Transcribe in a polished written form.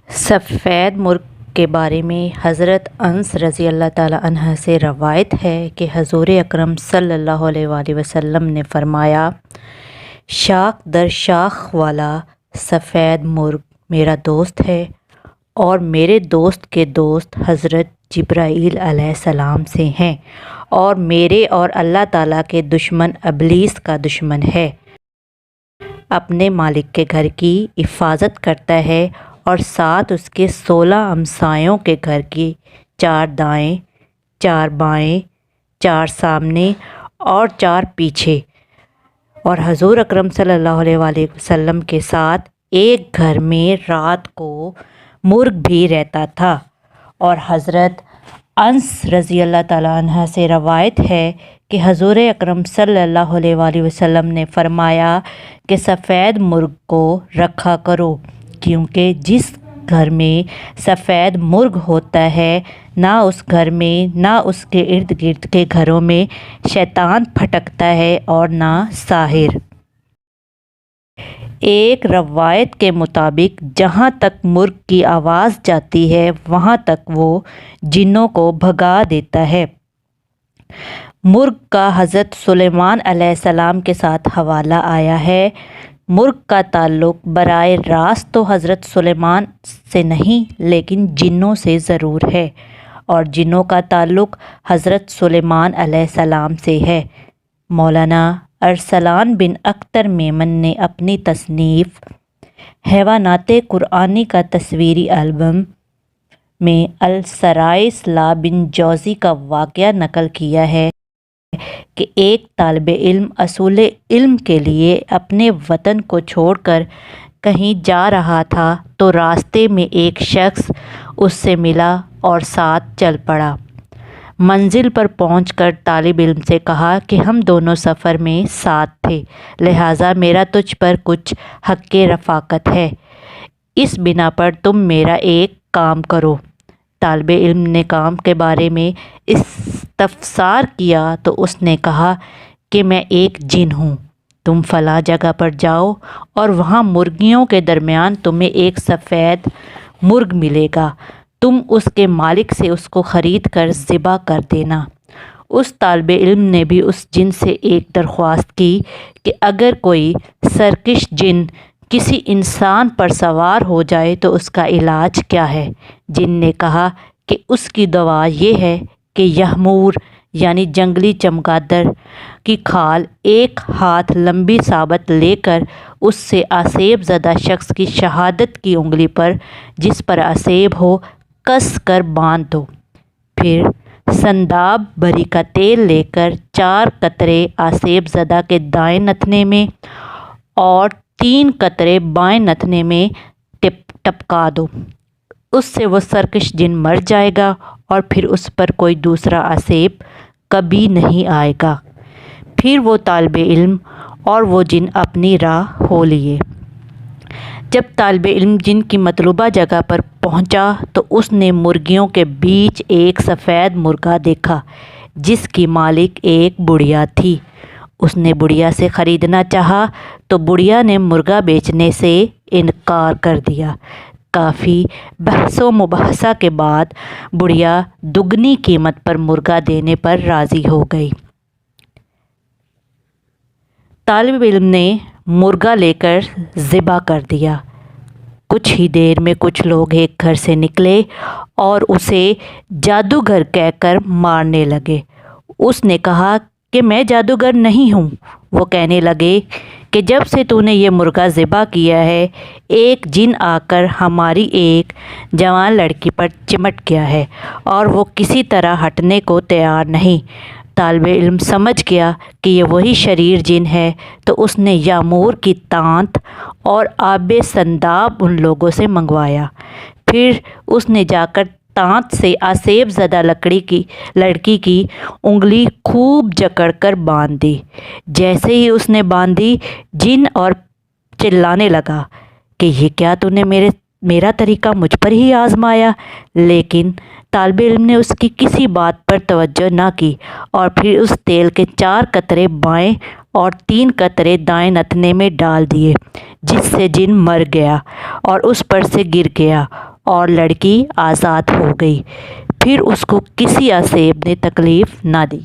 سفید مرغ کے بارے میں حضرت انس رضی اللہ تعالیٰ عنہ سے روایت ہے کہ حضور اکرم صلی اللہ علیہ وآلہ وسلم نے فرمایا، شاخ در شاخ والا سفید مرغ میرا دوست ہے، اور میرے دوست کے دوست حضرت جبرائیل علیہ السلام سے ہیں، اور میرے اور اللہ تعالیٰ کے دشمن ابلیس کا دشمن ہے۔ اپنے مالک کے گھر کی حفاظت کرتا ہے اور ساتھ اس کے 16 ہمسایوں کے گھر کی 4 دائیں، 4 بائیں، 4 سامنے اور 4 پیچھے، اور حضور اکرم صلی اللہ علیہ وآلہ وسلم کے ساتھ ایک گھر میں رات کو مرغ بھی رہتا تھا۔ اور حضرت انس رضی اللہ تعالیٰ عنہ سے روایت ہے کہ حضور اکرم صلی اللہ علیہ وآلہ وسلم نے فرمایا کہ سفید مرغ کو رکھا کرو، کیونکہ جس گھر میں سفید مرغ ہوتا ہے نہ اس گھر میں نہ اس کے ارد گرد کے گھروں میں شیطان پھٹکتا ہے اور نہ ساحر۔ ایک روایت کے مطابق جہاں تک مرغ کی آواز جاتی ہے وہاں تک وہ جنوں کو بھگا دیتا ہے۔ مرغ کا حضرت سلیمان علیہ السلام کے ساتھ حوالہ آیا ہے۔ مرغ کا تعلق براہ راست تو حضرت سلیمان سے نہیں لیکن جنوں سے ضرور ہے، اور جنوں کا تعلق حضرت سلیمان علیہ السلام سے ہے۔ مولانا ارسلان بن اختر میمن نے اپنی تصنیف حیوانات قرآنی کا تصویری البم میں السرائے اصلاح بن جوزی کا واقعہ نقل کیا ہے کہ ایک طالب علم اصول علم کے لیے اپنے وطن کو چھوڑ کر کہیں جا رہا تھا تو راستے میں ایک شخص اس سے ملا اور ساتھ چل پڑا۔ منزل پر پہنچ کر طالب علم سے کہا کہ ہم دونوں سفر میں ساتھ تھے، لہٰذا میرا تجھ پر کچھ حق رفاقت ہے، اس بنا پر تم میرا ایک کام کرو۔ طالب علم نے کام کے بارے میں استفسار کیا تو اس نے کہا کہ میں ایک جن ہوں، تم فلاں جگہ پر جاؤ اور وہاں مرغیوں کے درمیان تمہیں ایک سفید مرغ ملے گا، تم اس کے مالک سے اس کو خرید کر ذبح کر دینا۔ اس طالب علم نے بھی اس جن سے ایک درخواست کی کہ اگر کوئی سرکش جن کسی انسان پر سوار ہو جائے تو اس کا علاج کیا ہے؟ جن نے کہا کہ اس کی دوا یہ ہے کہ یحمور یعنی جنگلی چمگادڑ کی کھال 1 ہاتھ لمبی سابت لے کر اس سے آسیب زدہ شخص کی شہادت کی انگلی پر جس پر آسیب ہو کس کر باندھ دو، پھر سنداب بری کا تیل لے کر 4 قطرے آسیب زدہ کے دائیں نتنے میں اور 3 قطرے بائیں نتنے میں ٹپکا دو، اس سے وہ سرکش جن مر جائے گا اور پھر اس پر کوئی دوسرا آسیب کبھی نہیں آئے گا۔ پھر وہ طالب علم اور وہ جن اپنی راہ ہو لیے۔ جب طالب علم جن کی مطلوبہ جگہ پر پہنچا تو اس نے مرغیوں کے بیچ ایک سفید مرغا دیکھا جس کی مالک ایک بڑھیا تھی۔ اس نے بڑھیا سے خریدنا چاہا تو بڑھیا نے مرغا بیچنے سے انکار کر دیا۔ کافی بحث و مباحثہ کے بعد بڑھیا دگنی قیمت پر مرغا دینے پر راضی ہو گئی۔ طالب علم نے مرغا لے کر ذبح کر دیا۔ کچھ ہی دیر میں کچھ لوگ ایک گھر سے نکلے اور اسے جادوگر کہہ کر مارنے لگے۔ اس نے کہا کہ میں جادوگر نہیں ہوں۔ وہ کہنے لگے کہ جب سے تو نے یہ مرغا ذبح کیا ہے ایک جن آ کر ہماری ایک جوان لڑکی پر چمٹ گیا ہے اور وہ کسی طرح ہٹنے کو تیار نہیں۔ طالب علم سمجھ گیا کہ یہ وہی شریر جن ہے تو اس نے یامور کی تانت اور آب سنداب ان لوگوں سے منگوایا۔ پھر اس نے جا کر تانت سے آسیب زدہ لڑکی کی انگلی خوب جکڑ کر باندھ دی۔ جیسے ہی اس نے باندھی جن اور چلانے لگا کہ یہ کیا تو نے میرا طریقہ مجھ پر ہی آزمایا، لیکن طالب علم نے اس کی کسی بات پر توجہ نہ کی اور پھر اس تیل کے 4 قطرے بائیں اور 3 قطرے دائیں نتنے میں ڈال دیے، جس سے جن مر گیا اور اس پر سے گر گیا اور لڑکی آزاد ہو گئی۔ پھر اس کو کسی عصیب نے تکلیف نہ دی۔